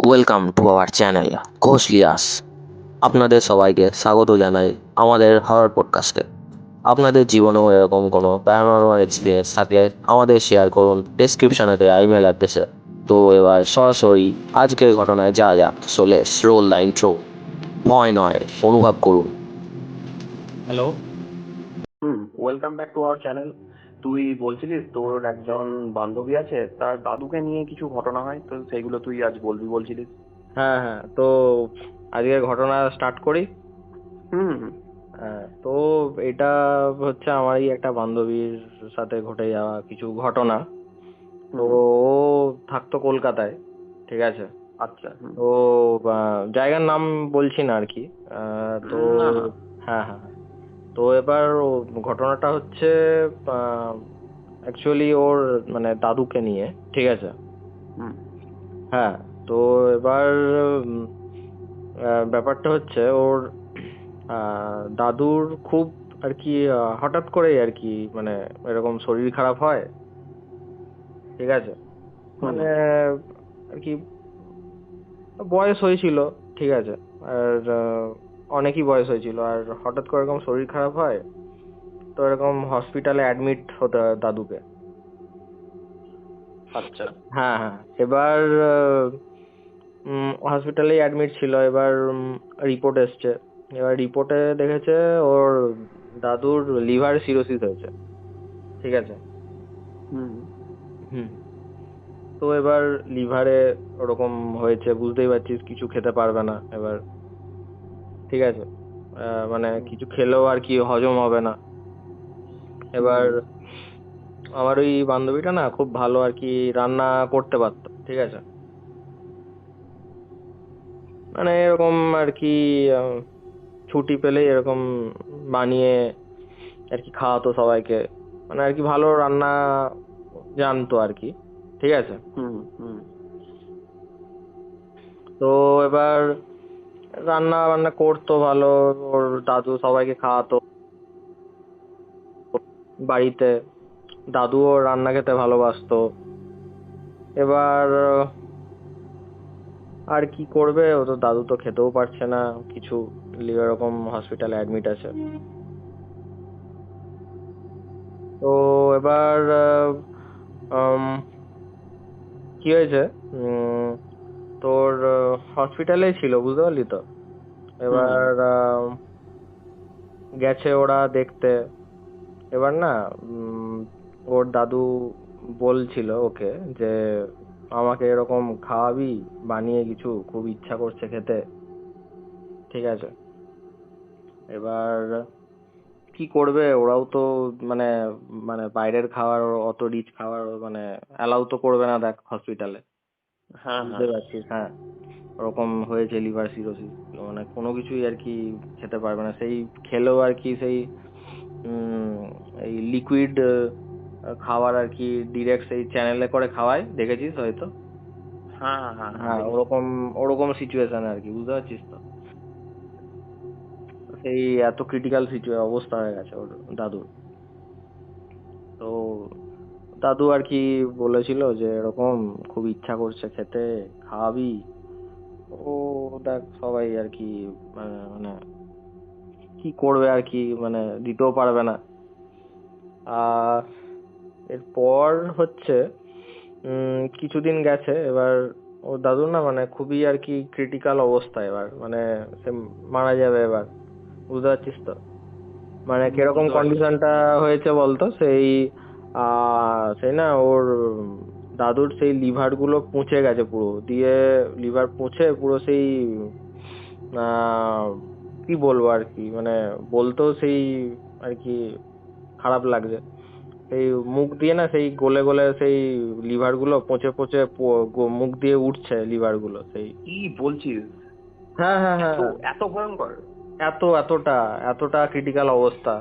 Welcome to our channel Ghoshlias. আপনাদের সবাইকে স্বাগত জানাই আমাদের হরর পডকাস্টে। আপনাদের জীবনেও এরকম কোনো প্যারানরমাল এক্সপিরিয়েন্স থাকলে আমাদের শেয়ার করুন ডেসক্রিপশনে দেওয়া ইমেল অ্যাড্রেসে। তো এবার সরাসরি আজকের ঘটনায় যা যাক, চলে রোল দ্য ইন্ট্রো। ভয় নয়, অনুভব করুন। Hello. Welcome back to our channel. তুই বলছিলিস তোর একজন বান্ধবী আছে, তার দাদুকে নিয়ে কিছু ঘটনা হয়, তো সেইগুলো তুই আজ বলবি বলছিলিস। হ্যাঁ হ্যাঁ, তো আজকের ঘটনা স্টার্ট করি। হুম। হ্যাঁ, তো এটা হচ্ছে আমারই একটা বান্ধবীর সাথে ঘটে যাওয়া কিছু ঘটনা। তো হুম। ও থাকতো কলকাতায়, ঠিক আছে। আচ্ছা। তো জায়গার নাম বলছি না আর কি। তো না না। হ্যাঁ হ্যাঁ হ্যাঁ। তো এবার ঘটনাটা হচ্ছে অ্যাকচুয়ালি ওর মানে দাদুকে নিয়ে, ঠিক আছে। হুম। হ্যাঁ, তো এবার উম, ব্যাপারটা হচ্ছে ওর দাদুর খুব আর কি হঠাৎ করেই আর কি মানে এরকম শরীর খারাপ হয়, ঠিক আছে। হুম। মানে আর কি বয়স হয়েছিল, ঠিক আছে। আর অনেকই বয়স হয়েছিল, আর হঠাৎ করে এরকম শরীর খারাপ হয়। তো এরকম হসপিটালে অ্যাডমিট হতে হয় দাদুকে। আচ্ছা। হ্যাঁ হ্যাঁ, এবার হসপিটালে অ্যাডমিট ছিল। এবার রিপোর্ট এসছে। এবার রিপোর্টে দেখেছে ওর দাদুর লিভার সিরোসিস হয়েছে, ঠিক আছে। হুম। হুম। তো এবার লিভারে ওরকম হয়েছে, বুঝতেই পারছিস, কিছু খেতে পারবে না এবার, ঠিক আছে। মানে হুম। কিছু খেলেও আর কি হজম হবে না। এবার হুম। আমার ওই বান্ধবীটা না খুব ভালো আর কি রান্না করতে পারতো, ঠিক আছে। মানে এরকম আর কি আহ, ছুটি পেলেই এরকম বানিয়ে আর কি খাওয়াতো সবাইকে। মানে আর কি ভালো রান্না জানতো আর কি, ঠিক আছে। হুম। হুম। তো এবার রান্না বান্না করতো ভালো। ওর দাদু সবাইকে খাওয়াতো বাড়িতে। দাদুও রান্না খেতে ভালোবাসতো। এবার আর কি করবে, ও তো দাদু তো খেতেও পারছে না কিছু, এরকম হসপিটালে অ্যাডমিট আছে। তো এবার আম, কি হয়েছে, তোর হসপিটালেই ছিল, বুঝতে পারলি তো। হুম। এবার গেছে ওরা দেখতে। এবার না উম, ওর দাদু বলছিল ওকে যে আমাকে এরকম খাওয়াবি বানিয়ে, কিছু খুব ইচ্ছা করছে খেতে, ঠিক আছে। এবার কি করবে, ওরাও তো মানে মানে বাইরের খাবার, অত রিচ খাবার মানে অ্যালাউ তো করবে না, দেখ হসপিটালে, হ্যাঁ বুঝতে হ্যাঁ। পারছিস। হ্যাঁ, ওরকম হয়েছে লিভার সিরোসিস। মানে কোনো কিছুই আর কি খেতে পারবে না, সেই খেলেও আর কি সেই উম এই লিকুইড খাবার আর কি ডিরেক্ট সেই চ্যানেলে করে খাওয়ায়, দেখেছিস হয়তো। হ্যাঁ হ্যাঁ হ্যাঁ হ্যাঁ, হ্যাঁ, দেখেছি। ওরকম ওরকম সিচুয়েশন আর কি, বুঝতে পারছিস তো। সেই এত ক্রিটিক্যাল অবস্থা হয়ে গেছে ওর দাদুর। তো দাদু আর কি বলেছিল যে এরকম খুব ইচ্ছা করছে খেতে, খাওয়াবি। ও দেখ সবাই আর কি মানে কি করবে আর কি, মানে দিতেও পারবে না। আর এরপর হচ্ছে কিছুদিন গেছে। এবার ও দাদু না মানে খুবই আর কি ক্রিটিক্যাল অবস্থা, এবার মানে সে মারা যাবে এবার, বুঝতে পারছিস তো। মানে কিরকম বুঝতে পারছি। কন্ডিশনটা হয়েছে বলতো, সেই সেই না ওর দাদুর সেই লিভার গুলো পচে গেছে পুরো, দিয়ে লিভার পচে পুরো সেই আহ কি বলবো আর কি, মানে বলতেও সেই আর কি খারাপ লাগছে। সেই মুখ দিয়ে না সেই গলে গলে সেই লিভার গুলো পচে পচে মুখ দিয়ে উঠছে লিভার গুলো সেই। কি বলছিস? হ্যাঁ হ্যাঁ এত হ্যাঁ, এত ভয়ঙ্কর? এতটা এতটা ক্রিটিক্যাল অবস্থা।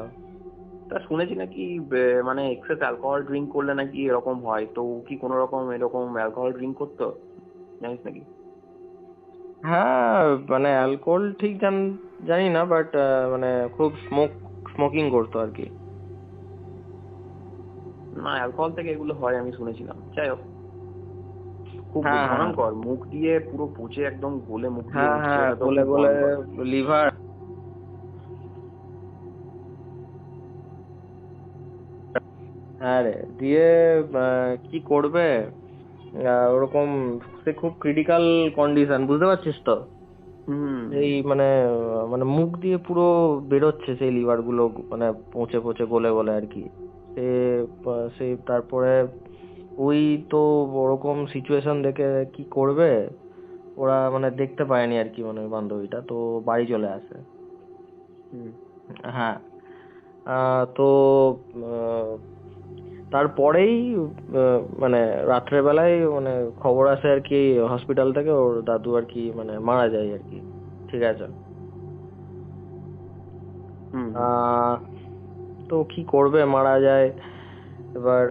তা শুনেছি নাকি মানে এক্সেস অ্যালকোহল ড্রিঙ্ক করলে নাকি এরকম হয়, তো ও কি কোনো রকম এরকম অ্যালকোহল ড্রিঙ্ক করতো, জানিস নাকি? হ্যাঁ, মানে অ্যালকোহল ঠিক জানি না, বাট মানে খুব স্মোকিং করতো আর কি। না, অ্যালকোহল থেকে এগুলো হয় আমি শুনেছিলাম, যাই হোক। খুব হ্যাঁ হ্যাঁ ভয়ঙ্কর, মুখ দিয়ে পুরো পচে একদম গলে মুখ দিয়ে হ্যাঁ উঠছে, হ্যাঁ, এটা তো বলে খুব বলে ভয়ঙ্কর। লিভার। হ্যাঁ রে, দিয়ে কি করবে? ওরকম, সে খুব ক্রিটিক্যাল কন্ডিশন, বুঝতে পারছিস তো? হুম এই মানে মানে মুখ দিয়ে পুরো বেরোচ্ছে সেই লিভার গুলো, মানে পচে পচে গলে গলে আর কি। সে সে তারপরে ওই তো ওরকম সিচুয়েশন দেখে কি করবে, ওরা মানে দেখতে পায়নি আর কি, মানে ওই বান্ধবীটা তো বাড়ি চলে আসে। হুম হ্যাঁ। তো আহ, তারপরেই মানে রাত্রেবেলায় মানে খবর আসে আর কি হসপিটাল থেকে, ওর দাদু আর কি মানে মারা যায় আর কি। ঠিক আছে। হুম হুম আহ তো কি করবে, মারা যায়। এবার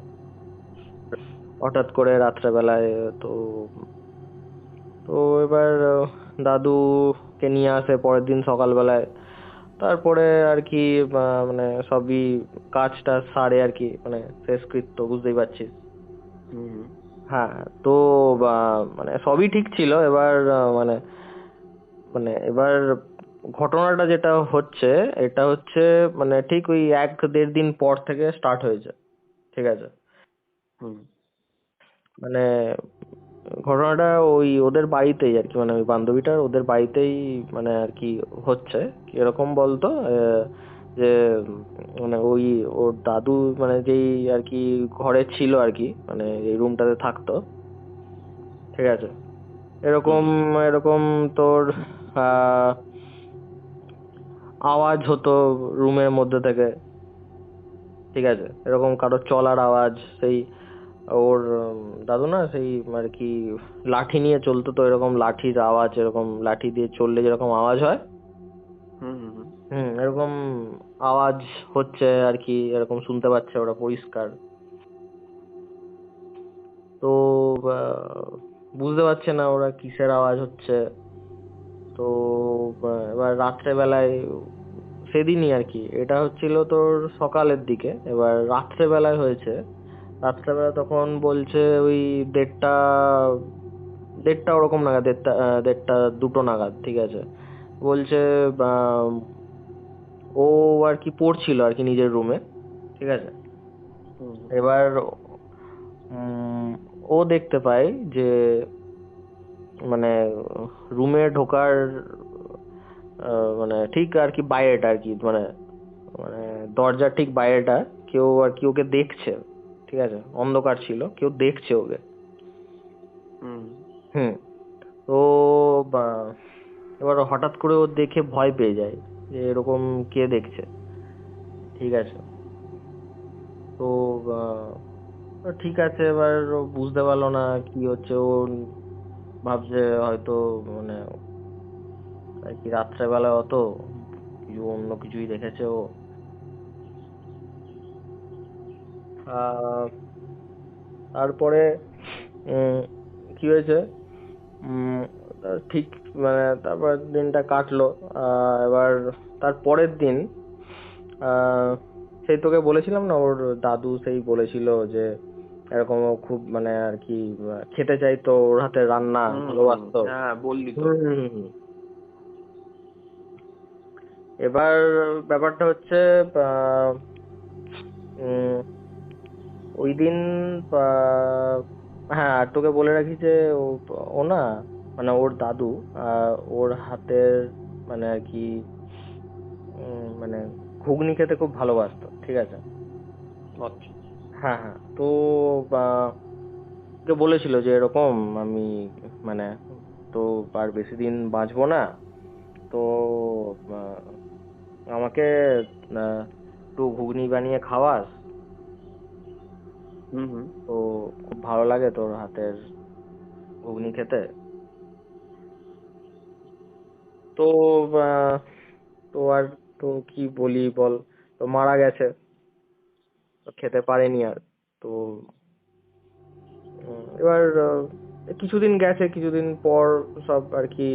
হঠাৎ করে রাত্রেবেলায় তো তো এবার দাদুকে নিয়ে আসে পরের দিন সকালবেলায়। তারপরে আর কি মানে সবই কাজটা সারে আর কি, মানে শেষকৃত্য, বুঝতেই পারছিস। হুম হুম হ্যাঁ। তো মানে সবই ঠিক ছিল। এবার মানে মানে এবার ঘটনাটা যেটা হচ্ছে, এটা হচ্ছে মানে ঠিক ওই 1-1.5 দিন পর থেকে স্টার্ট হয়েছে। ঠিক আছে। হুম মানে ঘটনাটা ওই ওদের বাড়িতেই আর কি, মানে ওই বান্ধবীটার ওদের বাড়িতেই মানে আর কি হচ্ছে। কিরকম বলতো, যে মানে ওই ওর দাদু মানে যেই আর কি ঘরে ছিল আর কি, মানে এই রুমটাতে থাকতো। ঠিক আছে। হুম এরকম এরকম তোর আহ আওয়াজ হতো রুমের মধ্যে থেকে। ঠিক আছে। এরকম কারোর চলার আওয়াজ, সেই ওর দাদু না সেই আর কি লাঠি নিয়ে চলতো, তো এরকম লাঠির আওয়াজ, এরকম লাঠি দিয়ে চললে যেরকম আওয়াজ হয়, হুম হুম হুম এরকম আওয়াজ হচ্ছে আর কি, এরকম শুনতে পাচ্ছে ওরা পরিষ্কার। তো বুঝতে পারছে না ওরা কিসের আওয়াজ হচ্ছে। তো এবার রাত্রেবেলায়, সেদিনই আর কি, এটা হচ্ছিল তোর সকালের দিকে, এবার রাত্রেবেলায় হয়েছে। রাত্রেবেলা তখন বলছে ওই 1:30, 1:30 ওরকম নাগাদ, 1:30, 1:30, 2টো নাগাদ। ঠিক আছে। বলছে আহ, ও আর কি পড়ছিল আর কি নিজের রুমে। ঠিক আছে। হুম এবার উম, ও দেখতে পায় যে মানে রুমে ঢোকার মানে ঠিক আর কি বাইরেটা আর কি, মানে মানে দরজার ঠিক বাইরেটা কেউ আর কি ওকে দেখছে। ঠিক আছে। অন্ধকার ছিল, কেউ দেখছে ওকে। হুম হুম। তো বা- এবার হঠাৎ করে ও দেখে ভয় পেয়ে যায় যে এরকম কে দেখছে। ঠিক আছে। তো ঠিক আছে, এবার ও বুঝতে পারলো না কি হচ্ছে। ও ভাবছে হয়তো মানে আর কি রাত্রেবেলা অত কিছু অন্য কিছুই দেখেছে ও। আহ তারপরে উম কি হয়েছে, উম ঠিক মানে তারপর দিনটা কাটলো। এবার তার পরের দিন সেই তোকে বলেছিলাম না, ওর দাদু সেই বলেছিল যে এরকম ও খুব মানে আর কি খেতে চাইতো, ওর হাতে রান্না ভালোবাসতো। হ্যাঁ বললি তো। হুম হুম হুম হুম। এবার ব্যাপারটা হচ্ছে আহ, উম, ওই দিন আহ, হ্যাঁ, আর তোকে বলে রাখি যে ও ও না মানে ওর দাদু ওর হাতের মানে আর কি মানে ঘুগনি খেতে খুব ভালোবাসতো। ঠিক আছে। আচ্ছা। হ্যাঁ হ্যাঁ। তো ওকে বলেছিল যে এরকম আমি মানে তো আর বেশি দিন বাঁচবো না, তো আমাকে একটু ঘুগনি বানিয়ে খাওয়াস, হুম হুম তো খুব ভালো লাগে তোর হাতের ঘুগনি খেতে। তো আহ, তো আর তো কি বলি বল, তো মারা গেছে, তো খেতে পারেনি আর। তো এবার কিছুদিন গেছে, কিছুদিন পর সব আর কি,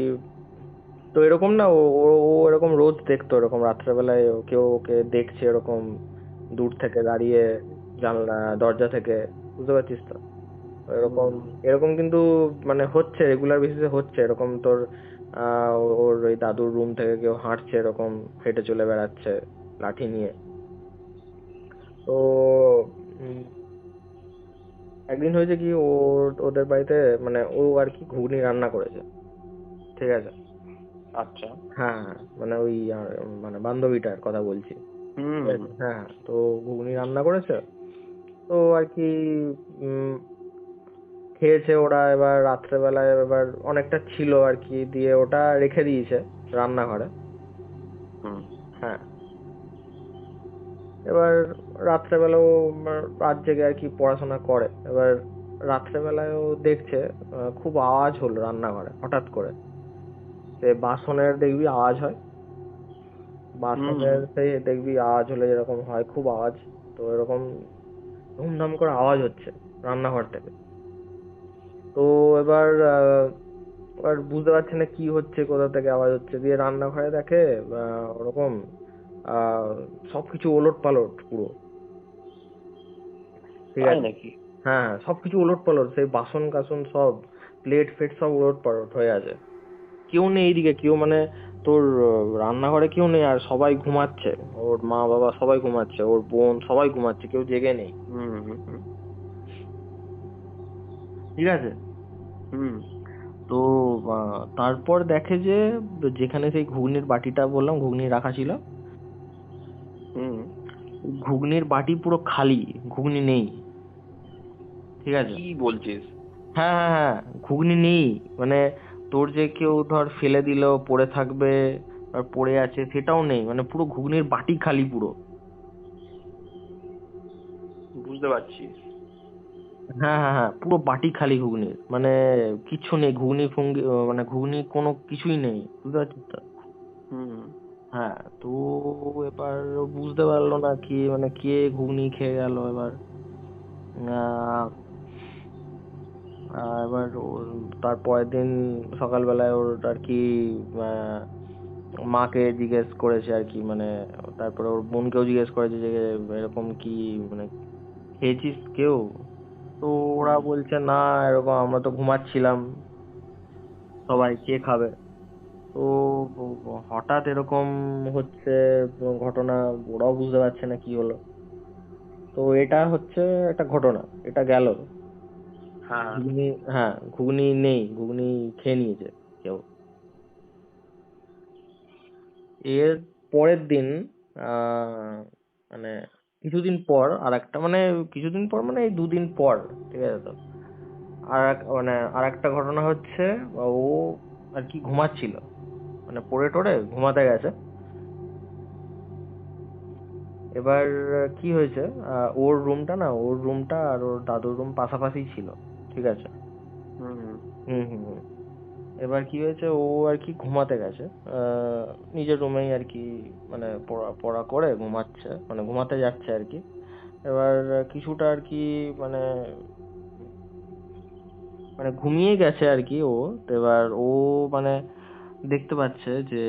তো এরকম না ও ও ও এরকম রোজ দেখতো, এরকম রাত্রেবেলায় কেউ ওকে দেখছে এরকম দূর থেকে দাঁড়িয়ে, জানলা দরজা থেকে, বুঝতে পারছিস তো? এরকম এরকম কিন্তু মানে হচ্ছে, রেগুলার বেসিসে হচ্ছে এরকম। তোর ওর ওই দাদুর রুম থেকে কেউ হাঁটছে এরকম, হেঁটে চলে বেড়াচ্ছে লাঠি নিয়ে। তো উম, একদিন হয়েছে কি, ওদের বাড়িতে মানে ও আর কি ঘুগনি রান্না করেছে, ঠিক আছে? আচ্ছা। হ্যাঁ হ্যাঁ, মানে ওই মানে বান্ধবীটার কথা বলছি, ঠিক হুম। আছে? হ্যাঁ হ্যাঁ, তো ঘুগনি রান্না করেছে। তো আর কি উম, খেয়েছে ওরা। এবার রাত্রেবেলায় এবার অনেকটা ছিল আর কি, দিয়ে ওটা রেখে দিয়েছে রান্নাঘরে। হুম। হ্যাঁ, এবার রাত্রেবেলাও রাত জেগে আর কি পড়াশোনা করে। এবার রাত্রেবেলায় ও দেখছে খুব আওয়াজ হলো রান্নাঘরে হঠাৎ করে। সে বাসনের দেখবি আওয়াজ হয়, হুম। বাসনের সেই দেখবি আওয়াজ হলে যেরকম হয় খুব আওয়াজ। তো এরকম ধুমধাম করে আওয়াজ হচ্ছে রান্নাঘর থেকে। তো এবার এবার বুঝতে পারছে না কি হচ্ছে, কোথা থেকে আওয়াজ হচ্ছে। দিয়ে রান্নাঘরে দেখে ওরকম আহ সবকিছু ওলট পালট পুরো, ঠিক তাই আছে? নাকি? হ্যাঁ হ্যাঁ, সবকিছু ওলট পালট, সেই বাসন কাসন সব, প্লেট ফেট সব ওলট পালট হয়ে আছে। কেউ নেই এইদিকে, কেউ মানে তোর রান্নাঘরে কেউ নেই, আর সবাই ঘুমাচ্ছে। ওর মা বাবা সবাই ঘুমাচ্ছে, ওর বোন সবাই ঘুমাচ্ছে, কেউ জেগে নেই, হুম। হুম। হুম। ঠিক আছে? হুম। তো তারপর দেখে যে যেখানে সেই ঘুগনির বাটিটা বললাম ঘুগনি রাখা ছিল, হুম। ঘুগনির বাটি পুরো খালি, ঘুগনি নেই, ঠিক আছে? কি বলছিস? হ্যাঁ হ্যাঁ হ্যাঁ, ঘুগনি নেই। মানে তোর যে কেউ ধর ফেলে দিল, পড়ে থাকবে আর পড়ে আছে সেটাও নেই, মানে পুরো ঘুগনির বাটি খালি পুরো। বুঝতে পারছি। হ্যাঁ হ্যাঁ হ্যাঁ, পুরো বাটি খালি ঘুগনির, মানে কিচ্ছু নেই, ঘুগনি ফুঙ্গি মানে ঘুগনি কোনো কিছুই নেই, বুঝতে পারছিস তো? হুম। হ্যাঁ, তো এবার ও বুঝতে পারলো না কি মানে কে ঘুগনি খেয়ে গেল। এবার আহ, এবার ওর তারপরের দিন সকালবেলায় ওর আর কি আহ, মাকে জিজ্ঞেস করেছে আর কি, মানে তারপরে ওর বোনকেও জিজ্ঞেস করেছে যে এরকম কি মানে খেয়েছিস কেউ? তো ওরা হুম। বলছে না, এরকম আমরা তো ঘুমাচ্ছিলাম, সবাই কে খাবে? তো হঠাৎ এরকম হচ্ছে ঘটনা, ওরাও বুঝতে পারছে না কি হলো। তো এটা হচ্ছে একটা ঘটনা, এটা গেল। হ্যাঁ। ঘুগনি, হ্যাঁ ঘুগনি নেই, ঘুগনি খেয়ে নিয়েছে কেউ। এর পরের দিন আহ মানে কিছুদিন পর আর একটা মানে কিছুদিন পর মানে এই দুদিন পর, ঠিক আছে? তো আর মানে আর একটা ঘটনা হচ্ছে, ও আর কি ঘুমাচ্ছিল, মানে পড়ে টরে ঘুমাতে গেছে। এবার কি হয়েছে, ওর রুমটা আর ওর দাদুর রুম পাশাপাশি ছিল, ঠিক আছে? হুম। হুম হুম হুম। এবার কি হয়েছে, ও আর কি ঘুমাতে গেছে আহ নিজের রুমেই আর কি, মানে পড়া পড়া করে ঘুমাচ্ছে, মানে ঘুমাতে যাচ্ছে আর কি। এবার কিছুটা আর কি মানে মানে ঘুমিয়ে গেছে আর কি ও। তো এবার ও মানে দেখতে পাচ্ছে যে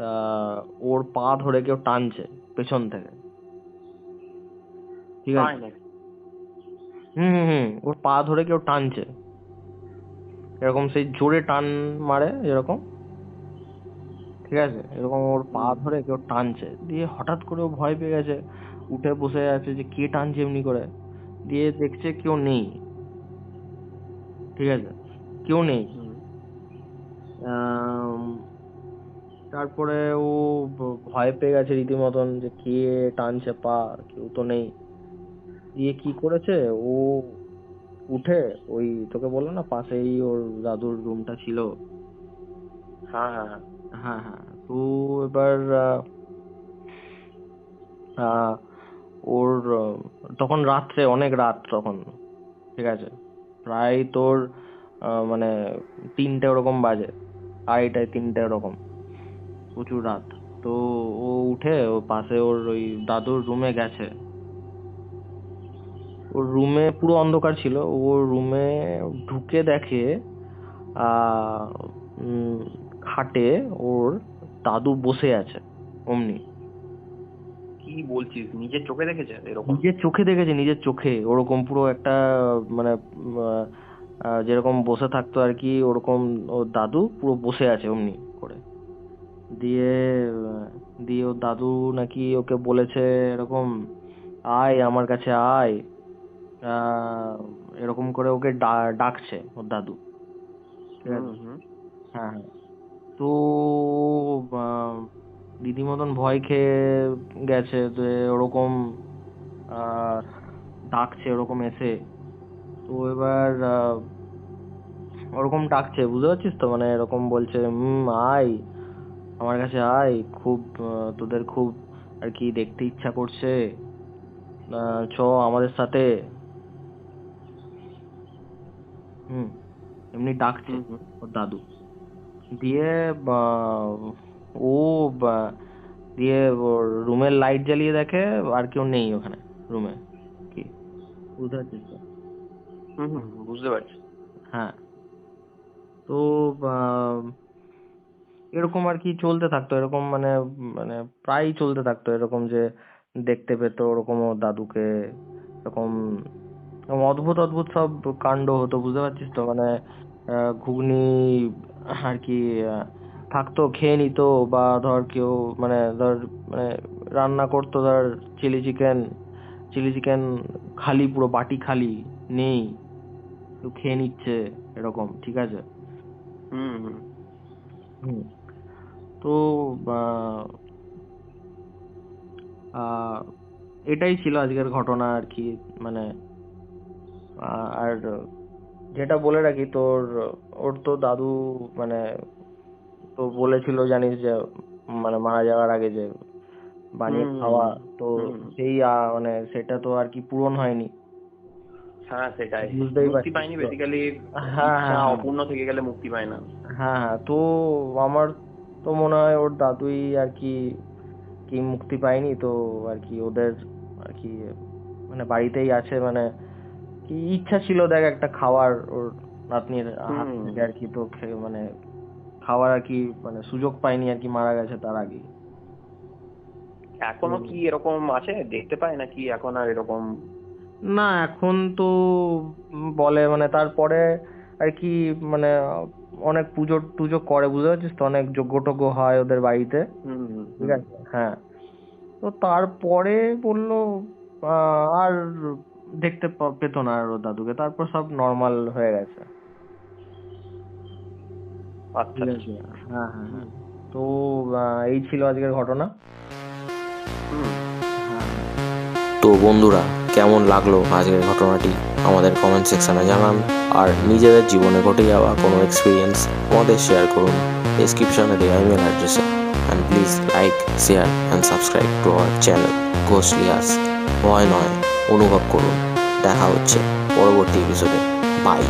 আহ ওর পা ধরে কেউ টানছে পেছন থেকে, ঠিক তাই আছে? নাকি? হুম হুম হুম, ওর পা ধরে কেউ টানছে, এরকম সেই জোরে টান মারে এরকম, ঠিক আছে? এরকম ওর পা হুম। ধরে কেউ টানছে। দিয়ে হঠাৎ করে ও ভয় পেয়ে গেছে, উঠে বসে আছে যে কে টানছে এমনি করে। দিয়ে দেখছে কেউ নেই, ঠিক আছে? কেউ নেই। হুম। আম, তারপরে ও ভয় পেয়ে গেছে রীতিমতন যে কে টানছে পা, কেউ তো নেই। দিয়ে কি করেছে ও, উঠে ওই তোকে বললো না পাশেই ওর দাদুর রুমটা ছিল, হ্যাঁ হ্যাঁ হ্যাঁ। হ্যাঁ হ্যাঁ, তো এবার আহ ওর তখন রাত্রে অনেক রাত তখন, ঠিক আছে? প্রায় তোর মানে 3টে ওরকম বাজে, 2:30 3টে ওরকম, প্রচুর রাত। তো ও উঠে ও পাশে ওর ওই দাদুর রুমে গেছে। ওর রুমে পুরো অন্ধকার ছিল, ওর রুমে ঢুকে দেখে আহ উম, খাটে ওর দাদু বসে আছে অমনি। কি বলছিস? নিজের চোখে দেখেছে এরকম? নিজের চোখে দেখেছে, নিজের চোখে ওরকম পুরো একটা মানে যেরকম বসে থাকতো আর কি, ওরকম ওর দাদু পুরো বসে আছে অমনি করে। দিয়ে দিয়ে ওর দাদু নাকি ওকে বলেছে এরকম, আয় আমার কাছে আয়, আহ, এরকম করে ওকে ডাকছে ওর দাদু, ঠিক আছে? হ্যাঁ হ্যাঁ। তো আহ, দিদি মতন ভয় খেয়ে গেছে, তো ওরকম আহ ডাকছে ওরকম এসে। তো এবার ওরকম ডাকছে, বুঝতে পারছিস তো, মানে এরকম বলছে আয় আমার কাছে আয়, খুব তোদের খুব আর কি দেখতে ইচ্ছা করছে, চ আমাদের সাথে। হুম, এমনি ডাকছে ওর দাদু। দিয়ে ও বা- দিয়ে ওর রুমের লাইট জ্বালিয়ে দেখে আর কেউ নেই ওখানে রুমে। কি, বুঝতে পারছিস তো? বুঝতে পারছি। হ্যাঁ। তো আহ, এরকম আর কি চলতে থাকতো, এরকম মানে মানে প্রায়ই চলতে থাকতো এরকম, যে দেখতে পেতো ওরকম ওর দাদুকে, এরকম এরকম অদ্ভুত অদ্ভুত সব কাণ্ড হতো, বুঝতে পারছিস তো? মানে ঘুগনি আর কি থাকতো, খেয়ে নিত, বা ধর কেউ মানে ধর মানে রান্না করতো ধর চিলি চিকেন, চিলি চিকেন খালি, পুরো বাটি খালি, নেই, কেউ খেয়ে নিচ্ছে এরকম, ঠিক আছে? হুম। তো আহ, আহ, এটাই ছিল আজকের ঘটনা আর কি। মানে আর যেটা বলে রাখি তোর, ওর তো দাদু মানে তো বলেছিল জানিস যে মানে মারা যাওয়ার আগে যে বানিয়ে খাওয়া, তো সেই মানে সেটা তো আর কি পূরণ হয়নি, হ্যাঁ, সেটাই। বুঝতেই মুক্তি পারছিস পায়নি তো। বেসিক্যালি। হ্যাঁ ইচ্ছা হ্যাঁ হ্যাঁ অপূর্ণ থেকে গেলে মুক্তি পায় না। হ্যাঁ হ্যাঁ। তো আমার তো মনে হয় ওর দাদুই আর কি কি মুক্তি পায়নি, তো আর কি ওদের আর কি মানে বাড়িতেই আছে, মানে কি ইচ্ছা ছিল দেখ একটা খাওয়ার ওর নাতনির হাত হুম। থেকে আর কি, তো মানে খাওয়ার আর কি মানে সুযোগ পায়নি আর কি, মারা গেছে তার আগে। এখনো কি এরকম আছে, দেখতে পায় নাকি এখন আর এরকম? না এখন তো বলে মানে তারপরে আর কি মানে অনেক পুজো টুজো করে, বুঝতে পারছিস তো, অনেক যজ্ঞ টজ্ঞ হয় ওদের বাড়িতে, হুম ঠিক হুম আছে? হ্যাঁ। তো তারপরে বললো আর দেখতে পেতো না আর ওর দাদুকে, তারপর সব নর্মাল হয়ে গেছে, আচ্ছা ঠিক আচ্ছা। আছে? হ্যাঁ হ্যাঁ হ্যাঁ। তো এই ছিল আজকের ঘটনা। হুম। হ্যাঁ হ্যাঁ। তো বন্ধুরা, কেমন লাগলো আজকের ঘটনাটি আমাদের কমেন্ট সেকশনে জানান। আর নিজেদের জীবনে ঘটে যাওয়া কোনো এক্সপিরিয়েন্স আমাদের শেয়ার করুন ডেসক্রিপশনে দেওয়া ইমেল অ্যাড্রেসে। And please like, share and subscribe to our channel Ghoshlias. ভয় নয়, অনুভব করুন। দেখা হচ্ছে পরবর্তী এপিসোডে। বাই।